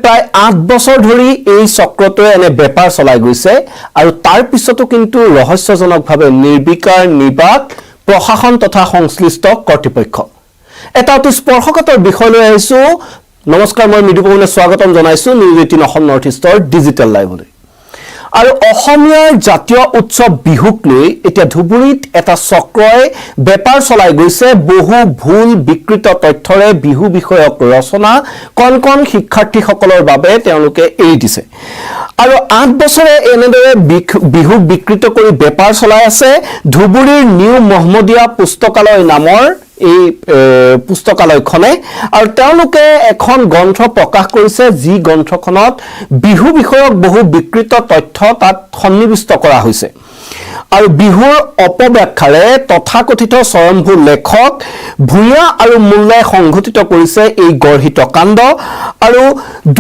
প্ৰায় 8 বছৰ ধৰি এই চক্ৰটোৱে এনে বেপাৰ চলাই গৈছে আৰু তাৰ পিছতো কিন্তু ৰহস্যজনকভাৱে নিৰ্বিকাৰ নিবাক প্ৰশাসন তথা সংশ্লিষ্ট কৰ্তৃপক্ষ এটা অতি স্পৰ্শকাতৰ বিষয় লৈ আহিছো নমস্কাৰ মই মৃদুপৱনে স্বাগতম জনাইছো নিউজ 18 অসম নৰ্থ ইষ্টৰ ডিজিটেল লাইভলৈ আৰু অসমীয়াৰ জাতীয় উৎসৱ বিহুক লৈ এতিয়া ধুবুৰীত এটা চক্ৰই বেপাৰ চলাই গৈছে বহু ভুল বিকৃত তথ্যৰে বিহু বিষয়ক ৰচনা কণ শিক্ষাৰ্থীসকলৰ বাবে তেওঁলোকে এৰি দিছে আৰু 8 বছৰে এনেদৰে বিহুক বিকৃত কৰি বেপাৰ চলাই আছে ধুবুৰীৰ নিউ মহম্মদিয়া পুস্তকালয় নামৰ এই পুস্তকালয়খনে আৰু তেওঁলোকে এখন গ্ৰন্থ প্ৰকাশ কৰিছে যি গ্ৰন্থখনত বিহু বিষয়ক বহু বিকৃত তথ্য তাত সন্নিবিষ্ট কৰা হৈছে আৰু বিহুৰ অপব্যাখ্যাৰে তথাকথিত স্বয়ম্ভূ লেখক ভূঞা আৰু মোল্লাই সংঘটিত কৰিছে এই গৰ্হিত কাণ্ড আৰু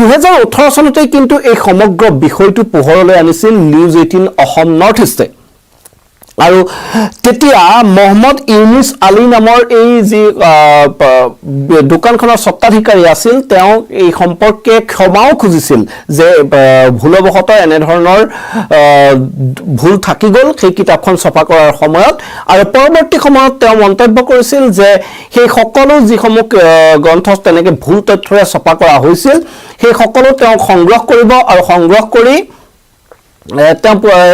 2018 চনতে কিন্তু এই সমগ্ৰ বিষয়টো পোহৰলৈ আনিছিল নিউজ 18 অসম নৰ্থ ইষ্টে আৰু তেতিয়া মোহাম্মদ ইউনুস আলী নামৰ এই যি দোকানখনৰ সত্তাধিকাৰী আছিল তেওঁ এই সম্পৰ্কে ক্ষমাও খুজিছিল যে ভুলবশতঃ এনে ধৰণৰ ভুল থাকি গল সেই কিতাপখন ছপা কৰাৰ সময়ত আৰু পৰৱৰ্তী সময়ত তেওঁ মন্তব্য কৰিছিল যে সেই সকলো যি সমূহ গ্ৰন্থ তেনেকৈ ভুল তথ্যৰে ছপা কৰা হৈছিল সেই সকলো তেওঁ সংগ্ৰহ কৰিব আৰু সংগ্ৰহ কৰি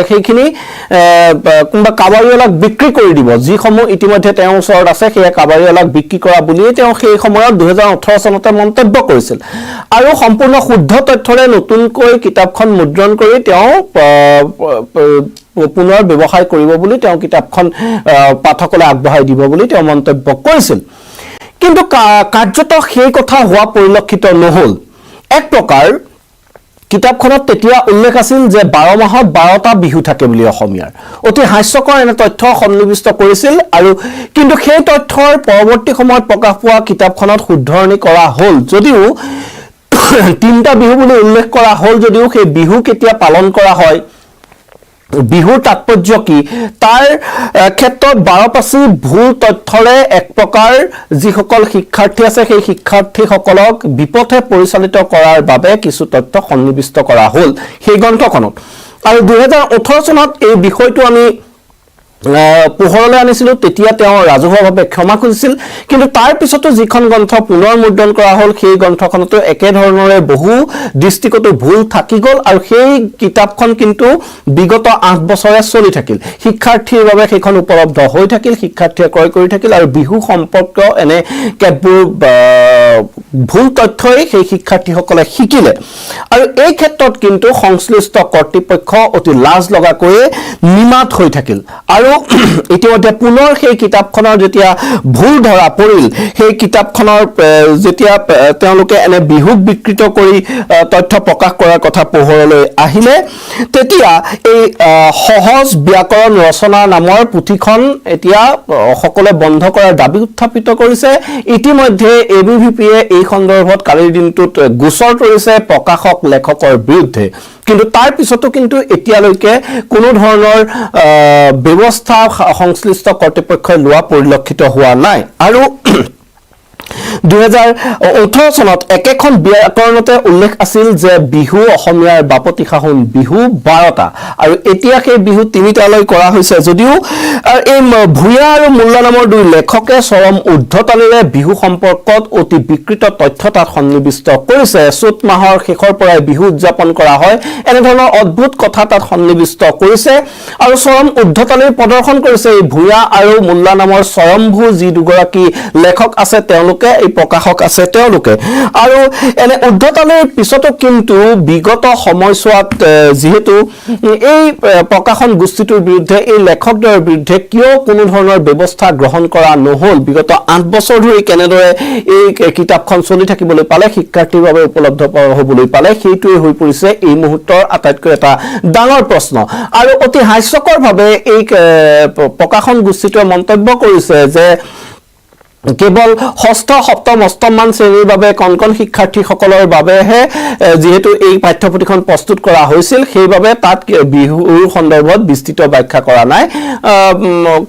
সেইখিনি কোনবা কাবাৰীৱালাক বিক্ৰী কৰি দিব যি সমূহ ইতিমধ্যে তেওঁৰ ওচৰত আছে সেই কাবাৰীৱালাক বিক্ৰী কৰা বুলি তেওঁ সেই সময়ত 2018 চনতে মন্তব্য কৰিছিল আৰু সম্পূৰ্ণ শুদ্ধ তথ্যৰে নতুনকৈ কিতাপখন মুদ্ৰণ কৰি তেওঁ পুনৰ ব্যৱসায় কৰিব বুলি তেওঁ কিতাপখন পাঠকলৈ আগবঢ়াই দিব বুলি তেওঁ মন্তব্য কৰিছিল কিন্তু কাৰ্যত সেই কথা হোৱা পৰিলক্ষিত নহল এক প্ৰকাৰ কিতাপখনত তেতিয়া উল্লেখ আছিল যে 12 মাহত 12টা বিহু থাকে বুলি অসমীয়াৰ অতি হাস্যকৰ এনে তথ্য সন্নিবিষ্ট কৰিছিল আৰু কিন্তু সেই তথ্যৰ পৰৱৰ্তী সময়ত প্ৰকাশ পোৱা কিতাপখনত শুদ্ধৰণি কৰা হ'ল যদিও তিনিটা বিহু বুলি উল্লেখ কৰা হ'ল যদিও সেই বিহু কেতিয়া পালন কৰা হয় বিহুৰ তাৎপৰ্য কি তাৰ ক্ষেত্ৰত 12পাচি ভুল তথ্যৰে এক প্ৰকাৰ যিসকল শিক্ষাৰ্থী আছে সেই শিক্ষাৰ্থীসকলক বিপথে পৰিচালিত কৰাৰ বাবে কিছু তথ্য সন্নিবিষ্ট কৰা হ'ল সেই গ্ৰন্থখনত আৰু 2018 চনত এই বিষয়টো আমি পোহৰলৈ আনিছিল তেতিয়া তেওঁ ৰাজহুৱাভাৱে ক্ষমা খুজিছিল কিন্তু তাৰ পিছতো যিখন গ্ৰন্থ পুনৰ মুদ্ৰণ কৰা হ'ল সেই গ্ৰন্থখনতো একে ধৰণৰে বহু দৃষ্টিকোণত ভুল থাকি গল আৰু সেই কিতাপখন কিন্তু বিগত 8 বছৰে চলি থাকিল শিক্ষাৰ্থীৰ বাবে সেইখন উপলব্ধ হৈ থাকিল শিক্ষাৰ্থীয়ে ক্ৰয় কৰি থাকিল আৰু বিহু সম্পৰ্কীয় এনে কেতবোৰ ভুল তথ্যই সেই শিক্ষাৰ্থীসকলে শিকিলে আৰু এই ক্ষেত্ৰত কিন্তু সংশ্লিষ্ট কৰ্তৃপক্ষ অতি লাজ লগাকৈ নিমাত হৈ থাকিল আৰু ইতিমধ্যে পুনৰ সেই কিতাপখনৰ যেতিয়া ভুল ধৰা পৰিল সেই কিতাপখনৰ যেতিয়া তেওঁলোকে এনে বিহুক বিকৃত কৰি তথ্য প্ৰকাশ কৰাৰ কথা পোহৰলৈ আহিলে তেতিয়া এই সহজ ব্যাকৰণ ৰচনা নামৰ পুথিখন এতিয়া সকলোৱে বন্ধ কৰাৰ দাবী উত্থাপিত কৰিছে ইতিমধ্যে এবিভিপিয়ে এই সন্দৰ্ভত কালিৰ দিনটোত গোচৰ তৰিছে প্ৰকাশক লেখকৰ বিৰুদ্ধে কিন্তু তাৰ পিছতো কিন্তু এতিয়ালৈকে কোনো ধৰণৰ ব্যৱস্থা সংশ্লিষ্ট কৰ্তৃপক্ষই লোৱা পৰিলক্ষিত হোৱা নাই আৰু 2018 চনত একেখন ব্যাকৰণতে উল্লেখ আছিল যে বিহু অসমীয়াৰ বাপতি সাহোন বিহু 12টা আৰু এতিয়া সেই বিহু 3টালৈ কৰা হৈছে যদিও এই ভূঞা আৰু মোল্লা নামৰ দুই লেখকে চৰম উদ্ধতালিৰে বিহু সম্পৰ্কত অতি বিকৃত তথ্য তাত সন্নিবিষ্ট কৰিছে চ'ত মাহৰ শেষৰ পৰাই বিহু উদযাপন কৰা হয় এনে ধৰণৰ অদ্ভুত কথা তাত সন্নিবিষ্ট কৰিছে আৰু চৰম উদ্ধতালিৰ প্ৰদৰ্শন কৰিছে এই ভূঞা আৰু মোল্লা নামৰ স্বয়ম্ভূ যি দুগৰাকী লেখক আছে তেওঁলোকে এই প্ৰকাশক আছে তেওঁলোকে আৰু এনে উদ্ধতালিৰ পিছতো কিন্তু বিগত সময়ছোৱাত যেহেতু এই প্ৰকাশন গোষ্ঠীটোৰ বিৰুদ্ধে এই লেখকদ্বয়ৰ বিৰুদ্ধে কিয় কোনো ধৰণৰ ব্যৱস্থা গ্ৰহণ কৰা নহল বিগত 8 বছৰ ধৰি কেনেদৰে এই কিতাপখন চলি থাকিবলৈ পালে শিক্ষাৰ্থীৰ বাবে উপলব্ধ হ'বলৈ পালে সেইটোৱে হৈ পৰিছে এই মুহূৰ্তৰ আটাইতকৈ এটা ডাঙৰ প্ৰশ্ন আৰু অতি হাস্যকৰভাৱে এই প্ৰকাশন গোষ্ঠীটোৱে মন্তব্য কৰিছে যে কেৱল ষষ্ঠ সপ্তম অষ্টমমান শ্ৰেণীৰ বাবে কণ শিক্ষাৰ্থীসকলৰ বাবেহে যেহেতু এই পাঠ্যপুথিখন প্ৰস্তুত কৰা হৈছিল সেইবাবে তাত বিহুৰ সন্দৰ্ভত বিস্তৃত ব্যাখ্যা কৰা নাই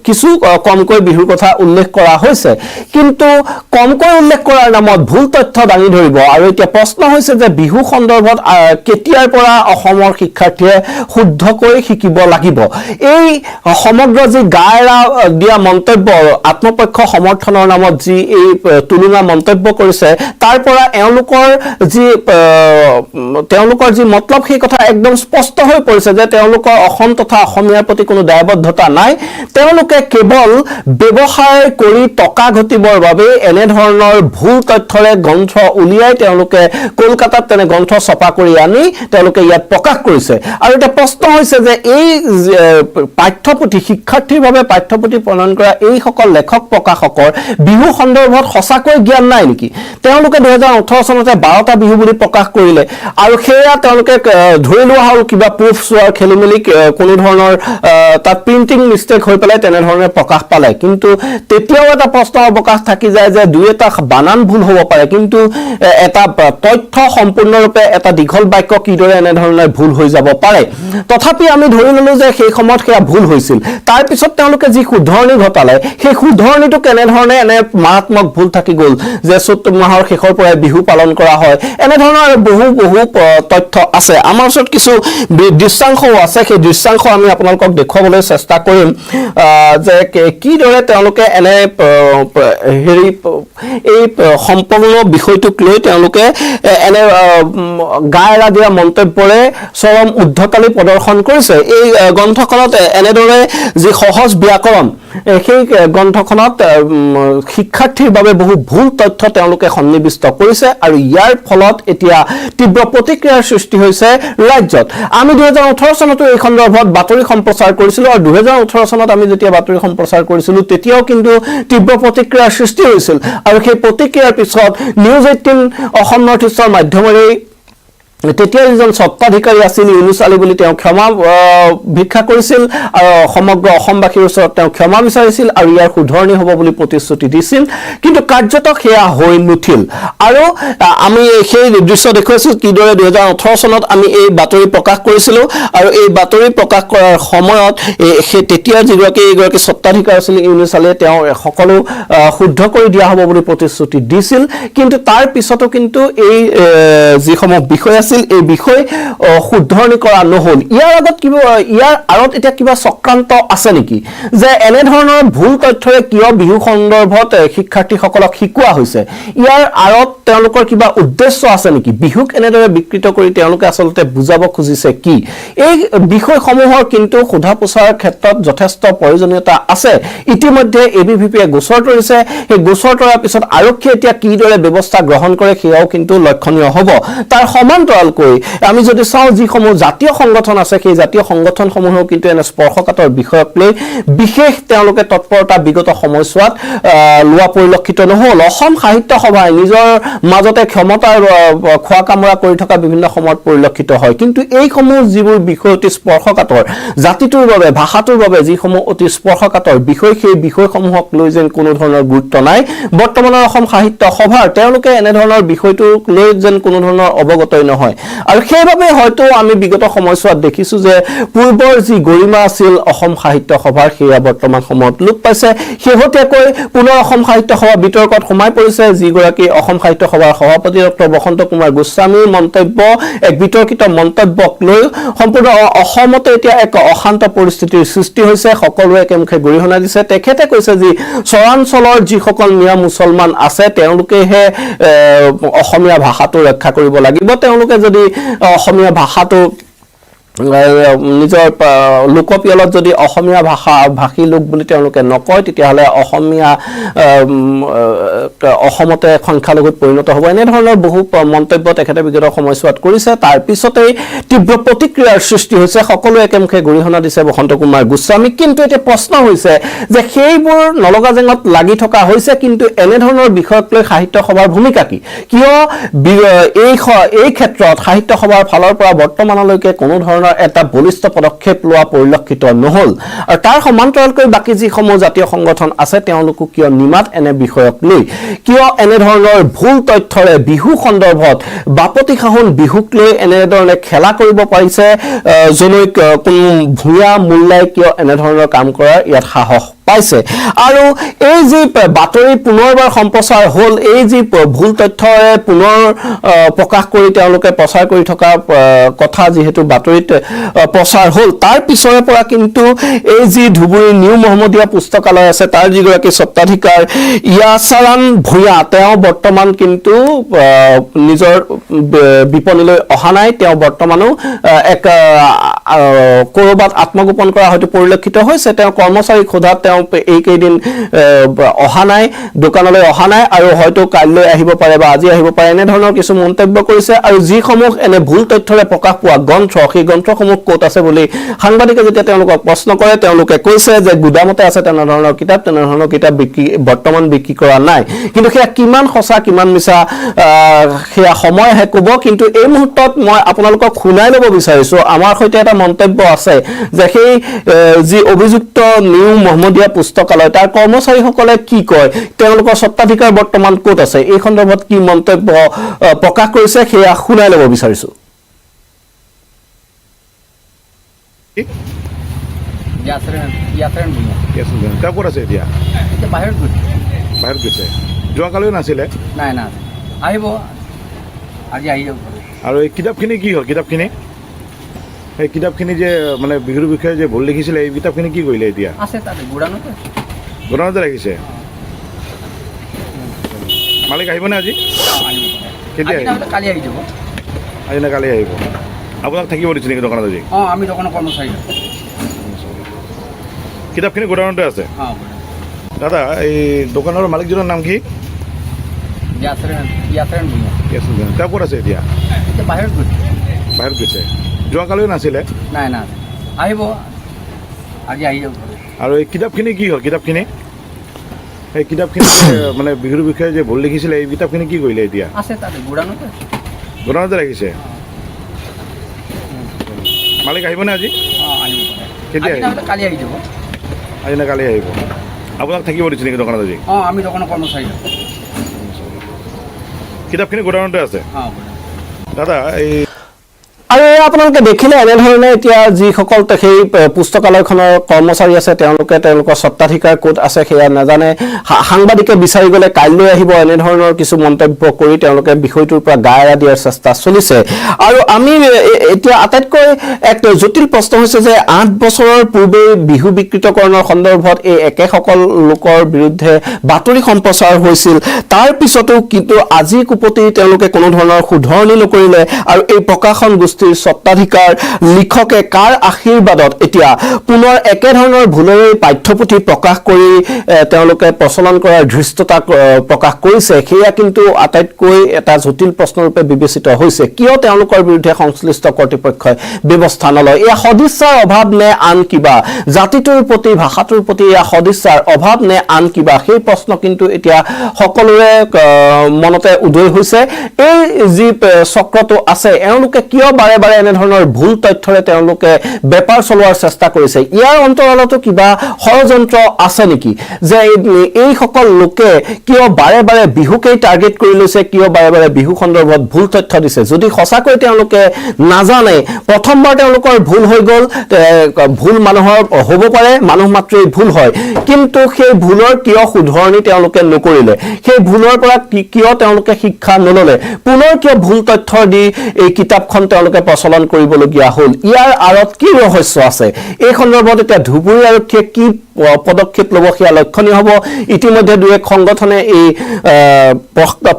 কিছু কমকৈ বিহুৰ কথা উল্লেখ কৰা হৈছে কিন্তু কমকৈ উল্লেখ কৰাৰ নামত ভুল তথ্য দাঙি ধৰিব আৰু এতিয়া প্ৰশ্ন হৈছে যে বিহু সন্দৰ্ভত কেতিয়াৰ পৰা অসমৰ শিক্ষাৰ্থীয়ে শুদ্ধকৈ শিকিব লাগিব এই সমগ্ৰ যি গায়ৰা দিয়া মন্তব্য আত্মপক্ষ সমৰ্থনৰ নামত যি এই তুলনা মন্তব্য কৰিছে তাৰ পৰা তেওঁলোকৰ যি মতলব সেই কথা একদম স্পষ্ট হৈ পৰিছে যে তেওঁলোকৰ অসম তথা অসমীয়াৰ প্ৰতি কোনো দায়বদ্ধতা নাই তেওঁলোকে কেৱল ব্যৱসায় কৰি টকা ঘটিবৰ বাবে এনে ধৰণৰ ভুল তথ্যৰে গ্ৰন্থ উলিয়াই তেওঁলোকে কলকাতাত তেনে গ্ৰন্থ ছপা কৰি আনি তেওঁলোকে ইয়াত প্ৰকাশ কৰিছে আৰু এটা প্ৰশ্ন হৈছে যে এই পাঠ্যপুথি শিক্ষাৰ্থীৰ বাবে পাঠ্যপুথি প্ৰণয়ন কৰা এই সকল লেখক প্ৰকাশকৰ বিহু সন্দৰ্ভত সঁচাকৈ জ্ঞান নাই নেকি তেওঁলোকে 2018 চনতে 12টা বিহু বুলি প্ৰকাশ কৰিলে আৰু সেয়া তেওঁলোকে ধৰি লোৱা হ'ল কিবা প্ৰুফ চোৱাৰ খেলিমেলি কোনো ধৰণৰ তাত প্ৰিন্টিং মিষ্টেক হৈ পেলাই তেনে ধৰণে প্ৰকাশ পালে কিন্তু তেতিয়াও এটা প্ৰশ্ন অৱকাশ থাকি যায় যে দুই এটা বানান ভুল হ'ব পাৰে কিন্তু এটা তথ্য সম্পূৰ্ণৰূপে এটা দীঘল বাক্য কিদৰে এনে ধৰণে ভুল হৈ যাব পাৰে তথাপি আমি ধৰি ললো যে সেই সময়ত সেয়া ভুল হৈছিল তাৰ পিছত তেওঁলোকে যি শুধৰণি ঘটালে সেই শুধৰণিটো কেনে ধৰণে এনে মাৰাত্মক ভুল থাকি গ'ল যে চৈত্ৰ মাহৰ শেষৰ পৰাই বিহু পালন কৰা হয় এনে ধৰণৰ বহু তথ্য আছে আমাৰ ওচৰত কিছু দৃশ্যাংশও আছে সেই দৃশ্যাংশ আমি আপোনালোকক দেখুৱাবলৈ চেষ্টা কৰিম যে কিদৰে তেওঁলোকে এনে এই সম্পূৰ্ণ বিষয়টোক লৈ তেওঁলোকে এনে গায়ৰা দিয়া মন্তব্যৰে চৰম উদ্ধতালি প্ৰদৰ্শন কৰিছে এই গ্ৰন্থখনত এনেদৰে যি সহজ ব্যাকৰণ সেই গ্ৰন্থখনত শিক্ষাৰ্থীৰ বাবে বহু ভুল তথ্য তেওঁলোকে সন্নিৱিষ্ট কৰিছে আৰু ইয়াৰ ফলত এতিয়া তীব্ৰ প্ৰতিক্ৰিয়াৰ সৃষ্টি হৈছে ৰাজ্যত আমি 2018 চনতো এই সন্দৰ্ভত বাতৰি সম্প্ৰচাৰ কৰিছিলো আৰু 2018 চনত আমি যেতিয়া বাতৰি সম্প্ৰচাৰ কৰিছিলো তেতিয়াও কিন্তু তীব্ৰ প্ৰতিক্ৰিয়াৰ সৃষ্টি হৈছিল আৰু সেই প্ৰতিক্ৰিয়াৰ পিছত নিউজ 18 অসম নৰ্থ ইষ্টৰ মাধ্যমেৰে তেতিয়া যিজন স্বত্বাধিকাৰী আছিল ইউনুছ আলী বুলি তেওঁ ক্ষমা ভিক্ষা কৰিছিল আৰু সমগ্ৰ অসমবাসীৰ ওচৰত তেওঁ ক্ষমা বিচাৰিছিল আৰু ইয়াৰ শুধৰণি হ'ব বুলি প্ৰতিশ্ৰুতি দিছিল কিন্তু কাৰ্যত সেয়া হৈ নুঠিল আৰু আমি সেই দৃশ্য দেখুৱাইছো কিদৰে 2018 চনত আমি এই বাতৰি প্ৰকাশ কৰিছিলো আৰু এই বাতৰি প্ৰকাশ কৰাৰ সময়ত সেই তেতিয়া এইগৰাকী স্বত্বাধিকাৰ আছিল ইউনুছ আলীয়ে তেওঁ সকলো শুদ্ধ কৰি দিয়া হ'ব বুলি প্ৰতিশ্ৰুতি দিছিল কিন্তু তাৰ পিছতো কিন্তু এই যিসমূহ বিষয় আছিল এই বিষয় শুদ্ধৰণি কৰা নহল ইয়াৰ আৰত এতিয়া কিবা চক্ৰান্ত আছে নেকি যে এনে ধৰণৰ ভুল তথ্যৰে কিয় বিহু সন্দৰ্ভত শিক্ষাৰ্থীসকলক শিকোৱা হৈছে ইয়াৰ আৰত তেওঁলোকৰ কিবা উদ্দেশ্য আছে নেকি বিহুক এনেদৰে বিকৃত কৰি তেওঁলোকে আচলতে বুজাব খুজিছে কি এই বিষয়সমূহৰ কিন্তু সোধা পোছাৰ ক্ষেত্ৰত যথেষ্ট প্ৰয়োজনীয়তা আছে ইতিমধ্যে এবিভিপিয়ে গোচৰ তৰিছে সেই গোচৰ তৰাৰ পিছত আৰক্ষীয়ে এতিয়া কিদৰে ব্যৱস্থা গ্ৰহণ কৰে সেয়াও কিন্তু লক্ষণীয় হ'ব তাৰ সমান্তৰালকৈ আমি যদি চাওঁ যিসমূহ জাতীয় সংগঠন আছে সেই জাতীয় সংগঠনসমূহেও কিন্তু এনে স্পৰ্শকাতৰ বিষয়ক লৈ বিশেষ তেওঁলোকে তৎপৰতা বিগত সময়ছোৱাত লোৱা পৰিলক্ষিত নহল অসম সাহিত্য সভাই নিজৰ মাজতে ক্ষমতাৰ খোৱা কামৰা কৰি থকা বিভিন্ন সময়ত পৰিলক্ষিত হয় কিন্তু এইসমূহ যিবোৰ বিষয় অতি স্পৰ্শকাতৰ জাতিটোৰ বাবে ভাষাটোৰ বাবে যিসমূহ অতি স্পৰ্শকাতৰ বিষয় সেই বিষয়সমূহক লৈ যেন কোনো ধৰণৰ গুৰুত্ব নাই বৰ্তমানৰ অসম সাহিত্য সভাৰ তেওঁলোকে এনে ধৰণৰ বিষয়টোক লৈ যেন কোনো ধৰণৰ অৱগতই নহয় আৰু সেইবাবে হয়তো আমি বিগত সময়ছোৱাত দেখিছো যে পূৰ্বৰ যি গৰিমা আছিল অসম সাহিত্য সভাৰ সেয়া বৰ্তমান সময়ত লোপ পাইছে শেহতীয়াকৈ পুনৰ অসম সাহিত্য সভা বিতৰ্কত সোমাই পৰিছে যিগৰাকী অসম সাহিত্য সভাৰ সভাপতি ডক্টৰ বসন্ত কুমাৰ গোস্বামীৰ মন্তব্য এক বিতৰ্কিত মন্তব্যক লৈ সম্পূৰ্ণ অসমতে এতিয়া এক অশান্ত পৰিস্থিতিৰ সৃষ্টি হৈছে সকলোৱে একেমুখে গৰিহণা দিছে তেখেতে কৈছে যে চৰাঞ্চলৰ যিসকল মিয়া মুছলমান আছে তেওঁলোকেহে অসমীয়া ভাষাটো ৰক্ষা কৰিব লাগিব তেওঁলোকে যদি অসমীয়া ভাষাটো নিজৰ লোকপিয়লত যদি অসমীয়া ভাষী লোক বুলি তেওঁলোকে নকয় তেতিয়াহ'লে অসমতে সংখ্যালঘুত পৰিণত হ'ব এনেধৰণৰ বহু মন্তব্য তেখেতে বিগত সময়ছোৱাত কৰিছে তাৰ পিছতেই তীব্ৰ প্ৰতিক্ৰিয়াৰ সৃষ্টি হৈছে সকলোৱে একেমুখে গৰিহণা দিছে বসন্ত কুমাৰ গোস্বামী কিন্তু এতিয়া প্ৰশ্ন হৈছে যে সেইবোৰ নলগা জেঙত লাগি থকা হৈছে কিন্তু এনেধৰণৰ বিষয়ক লৈ সাহিত্য সভাৰ ভূমিকা কি কিয় এই ক্ষেত্ৰত সাহিত্য সভাৰ ফালৰ পৰা বৰ্তমানলৈকে কোনো ধৰণৰ ধৰণৰ এটা বলিষ্ঠ পদক্ষেপ লোৱা পৰিলক্ষিত নহল আৰু তাৰ সমান্তৰালকৈ বাকি যিসমূহ জাতীয় সংগঠন আছে তেওঁলোকো কিয় নিমাত এনে বিষয়ক লৈ কিয় এনে ধৰণৰ ভুল তথ্যৰে বিহু সন্দৰ্ভত বাপতি খাহুন বিহুক লৈ এনে ধৰণে খেলা কৰিব পাৰিছে জনৈক কোন ভূঞা মোল্লাই কিয় এনে ধৰণৰ কাম কৰাৰ ইয়াত সাহস পাইছে আৰু এই যি বাতৰি পুনৰবাৰ সম্প্ৰচাৰ হ'ল এই যি ভুল তথ্যৰে পুনৰ প্ৰকাশ কৰি তেওঁলোকে প্ৰচাৰ কৰি থকা কথা যিহেতু বাতৰিত প্ৰচাৰ হ'ল তাৰ পিছৰে পৰা কিন্তু এই যি ধুবুৰী নিউ মহম্মদীয়া পুস্তকালয় আছে তাৰ যিগৰাকী স্বত্বাধিকাৰ ইয়াছাৰান ভূঞা তেওঁ বৰ্তমান কিন্তু নিজৰ বিপণীলৈ অহা নাই তেওঁ বৰ্তমানো এক কৰবাত আত্মগোপন কৰা হয়তো পৰিলক্ষিত হৈছে তেওঁ কৰ্মচাৰীক সোধাত তেওঁ এই কেইদিন অহা নাই দোকানলৈ অহা নাই আৰু হয়তো কাইলৈ আহিব পাৰে বা আজি আহিব পাৰে এনে ধৰণৰ কিছু মন্তব্য কৰিছে আৰু যিসমূহ এনে ভুল তথ্যৰে প্ৰকাশ পোৱা গ্ৰন্থ সেই গ্ৰন্থসমূহ ক'ত আছে বুলি সাংবাদিকে যেতিয়া তেওঁলোকক প্ৰশ্ন কৰে তেওঁলোকে কৈছে যে গুদামতে আছে তেনেধৰণৰ কিতাপ বৰ্তমান বিক্ৰী কৰা নাই কিন্তু সেয়া কিমান সঁচা কিমান মিছা সেয়া সময়হে ক'ব কিন্তু এই মুহূৰ্তত মই আপোনালোকক শুনাই ল'ব বিচাৰিছো আমাৰ সৈতে এটা মন্তব্য আছে যে সেই যি অভিযুক্ত নিউ মহম্মদীয়া পুস্তকালয় তাৰ কৰ্মচাৰীসকলে কি কয় তেওঁলোকৰ স্বত্বাধিকাৰ বৰ্তমান ক'ত আছে এই সন্দৰ্ভত কি মন্তব্য প্ৰকাশ কৰিছে সেয়া শুনাই ল'ব বিচাৰিছো ক'ত আছে এতিয়া বাহিৰত গৈছে যোৱাকালিও নাছিলে নাই নাই আহিব আজি আহি যাব আৰু এই কিতাপখিনি কি হ'ল কিতাপখিনি এই কিতাপখিনি যে মানে বিহুৰ বিষয়ে যে ভুল লিখিছিলে এই কিতাপখিনি কি কৰিলে এতিয়া আছে তাতে গোডাউনতে ৰাখিছে মালিক আহিবনে আজি কেতিয়া আহিব কালি আহি যাব আজি নে কালি আহিব আপোনাক থাকিব দিছে নেকি দোকানত আজি আমি দোকানৰ কৰ্মচাৰী কিতাপখিনি গোডাউনতে আছে দাদা এই দোকানৰ মালিকজনৰ নাম কি তেওঁ ক'ত আছে এতিয়া বাহিৰত গৈছে যোৱাকালিও নাছিলে নাই নাই আহিব আজি আহি যাব আৰু এই কিতাপখিনি কি হ'ল কিতাপখিনি এই কিতাপখিনি মানে বিহুৰ বিষয়ে যে ভুল লিখিছিলে এই কিতাপখিনি কি কৰিলে এতিয়া আছে তাতে গোডাউনতে ৰাখিছে মালিক আহিবনে আজি কেতিয়া আহিব কালি আহি যাব আজি নে কালি আহিব আপোনাক থাকিব দিছে নেকি দোকানত আজি আমি দোকানৰ কৰ্মচাৰী কিতাপখিনি গোডাউনতে আছে দাদা এই আৰু আপোনালোকে দেখিলে এনে ধৰণে এতিয়া যিসকল সেই পুস্তকালয়খনৰ কৰ্মচাৰী আছে তেওঁলোকৰ স্বত্বাধিকাৰ ক'ত আছে সেয়া নাজানে সাংবাদিকে বিচাৰি গ'লে কাইলৈ আহিব এনে ধৰণৰ কিছু মন্তব্য কৰি তেওঁলোকে বিষয়টোৰ পৰা গা এৰা দিয়াৰ চেষ্টা চলিছে আৰু আমি এতিয়া আটাইতকৈ এক জটিল প্ৰশ্ন হৈছে যে 8 বছৰৰ পূৰ্বে বিহু বিকৃতকৰণৰ সন্দৰ্ভত এই একেসকল লোকৰ বিৰুদ্ধে বাতৰি সম্প্ৰচাৰ হৈছিল তাৰ পিছতো কিন্তু আজি কুপতি তেওঁলোকে কোনো ধৰণৰ শুধৰণি নকৰিলে আৰু এই প্ৰকাশন স্বত্বাধিকাৰ লিখকে কাৰ আশীৰ্বাদত এতিয়া পুনৰ একেধৰণৰ ভুলেৰে পাঠ্যপুথি প্ৰকাশ কৰি তেওঁলোকে প্ৰচলন কৰাৰ ধৃষ্টতা প্ৰকাশ কৰিছে সেয়া কিন্তু আটাইতকৈ এটা জটিল প্ৰশ্নৰূপে বিবেচিত হৈছে কিয় তেওঁলোকৰ বিৰুদ্ধে সংশ্লিষ্ট কৰ্তৃপক্ষই ব্যৱস্থা নলয় এয়া সদিচ্ছাৰ অভাৱ নে আন কিবা জাতিটোৰ প্ৰতি ভাষাটোৰ প্ৰতি এয়া সদিচ্ছাৰ অভাৱ নে আন কিবা সেই প্ৰশ্ন কিন্তু এতিয়া সকলোৰে মনতে উদয় হৈছে এই যি চক্ৰটো আছে এওঁলোকে কিয় বাৰে বাৰে এনে ধৰণৰ ভুল তথ্যৰে তেওঁলোকে বেপাৰ চলোৱাৰ চেষ্টা কৰিছে ইয়াৰ অন্তৰালতো কিবা ষড়যন্ত্ৰ আছে নেকি যে এই সকল লোকে কিয় বাৰে বাৰে বিহুকেই টাৰ্গেট কৰি লৈছে কিয় বাৰে বাৰে বিহু সন্দৰ্ভত ভুল তথ্য দিছে যদি সঁচাকৈ তেওঁলোকে নাজানে প্ৰথমবাৰ তেওঁলোকৰ ভুল হৈ গ'ল ভুল মানুহৰ হ'ব পাৰে মানুহ মাত্ৰেই ভুল হয় কিন্তু সেই ভুলৰ কিয় শুধৰণি তেওঁলোকে নকৰিলে সেই ভুলৰ পৰা কিয় তেওঁলোকে শিক্ষা নললে পুনৰ কিয় ভুল তথ্য দি এই কিতাপখন তেওঁলোকে প্ৰচলন কৰিবলগীয়া হ'ল ইয়াৰ আঁৰত কি ৰহস্য আছে এই সন্দৰ্ভত এতিয়া ধুবুৰী আৰক্ষীয়ে কি পদক্ষেপ ল'ব সেয়া লক্ষণীয় হ'ব ইতিমধ্যে দুই এক সংগঠনে এই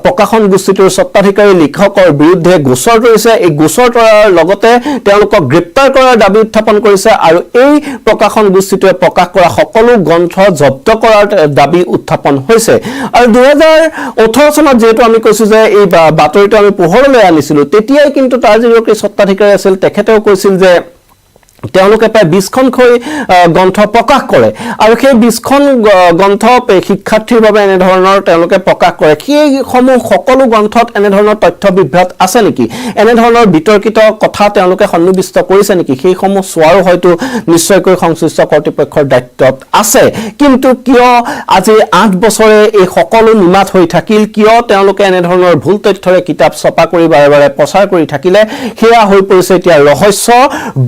প্ৰকাশন গোষ্ঠীটোৰ স্বত্বাধিকাৰী লিখকৰ বিৰুদ্ধে গোচৰ তৰিছে এই গোচৰ তৰাৰ লগতে তেওঁলোকক গ্ৰেপ্তাৰ কৰাৰ দাবী উত্থাপন কৰিছে আৰু এই প্ৰকাশন গোষ্ঠীটোৱে প্ৰকাশ কৰা সকলো গ্ৰন্থ জব্দ কৰাৰ দাবী উত্থাপন হৈছে আৰু 2018 চনত যেহেতু আমি কৈছো যে এই বাতৰিটো আমি পোহৰলৈ আনিছিলো তেতিয়াই কিন্তু তাৰ যিগৰাকী স্বত্বাধিকাৰী আছিল তেখেতেও কৈছিল যে তেওঁলোকে প্ৰায় 20খনকৈ গ্ৰন্থ প্ৰকাশ কৰে আৰু সেই 20খন গ্ৰন্থ শিক্ষাৰ্থীৰ বাবে এনেধৰণৰ তেওঁলোকে প্ৰকাশ কৰে সেইসমূহ সকলো গ্ৰন্থত এনেধৰণৰ তথ্য বিভ্ৰাট আছে নেকি এনেধৰণৰ বিতৰ্কিত কথা তেওঁলোকে সন্নিৱিষ্ট কৰিছে নেকি সেইসমূহ চোৱাৰো হয়তো নিশ্চয়কৈ সংশ্লিষ্ট কৰ্তৃপক্ষৰ দায়িত্বত আছে কিন্তু কিয় আজি 8 বছৰে এই সকলো নিমাত হৈ থাকিল কিয় তেওঁলোকে এনেধৰণৰ ভুল তথ্যৰে কিতাপ ছপা কৰি বাৰে বাৰে প্ৰচাৰ কৰি থাকিলে সেয়া হৈ পৰিছে এতিয়া ৰহস্য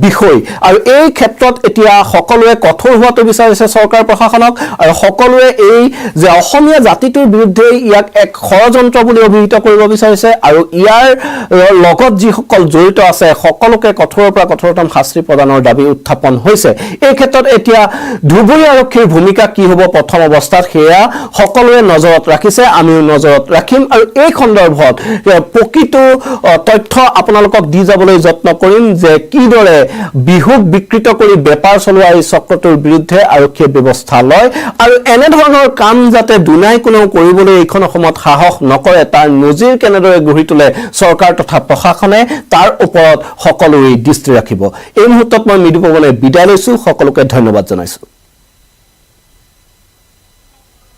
বিষয় আৰু এই ক্ষেত্ৰত এতিয়া সকলোৱে কঠোৰ হোৱাটো বিচাৰিছে চৰকাৰ প্ৰশাসনক আৰু সকলোৱে এই যে অসমীয়া জাতিটোৰ বিৰুদ্ধে ইয়াক এক ষড়যন্ত্ৰ বুলি অভিহিত কৰিব বিচাৰিছে আৰু ইয়াৰ লগত যিসকল জড়িত আছে সকলোকে কঠোৰৰ পৰা কঠোৰতম শাস্তি প্ৰদানৰ দাবী উত্থাপন হৈছে এই ক্ষেত্ৰত এতিয়া ধুবুৰী আৰক্ষীৰ ভূমিকা কি হ'ব প্ৰথম অৱস্থাত সেয়া সকলোৱে নজৰত ৰাখিছে আমিও নজৰত ৰাখিম আৰু এই সন্দৰ্ভত প্ৰকৃত তথ্য আপোনালোকক দি যাবলৈ যত্ন কৰিম যে কিদৰে বিহুক বিকৃত কৰি বেপাৰ চলোৱা এই চক্ৰটোৰ বিৰুদ্ধে আৰক্ষীয়ে ব্যৱস্থা লয় আৰু এনেধৰণৰ কাম যাতে দুনাই কোনেও কৰিবলৈ এইখন অসমত সাহস নকৰে তাৰ নজিৰ কেনেদৰে গঢ়ি তোলে চৰকাৰ তথা প্ৰশাসনে তাৰ ওপৰত সকলোৰে দৃষ্টি ৰাখিব এই মুহূৰ্তত মই মৃদু পৱনে বিদায় লৈছো সকলোকে ধন্যবাদ জনাইছো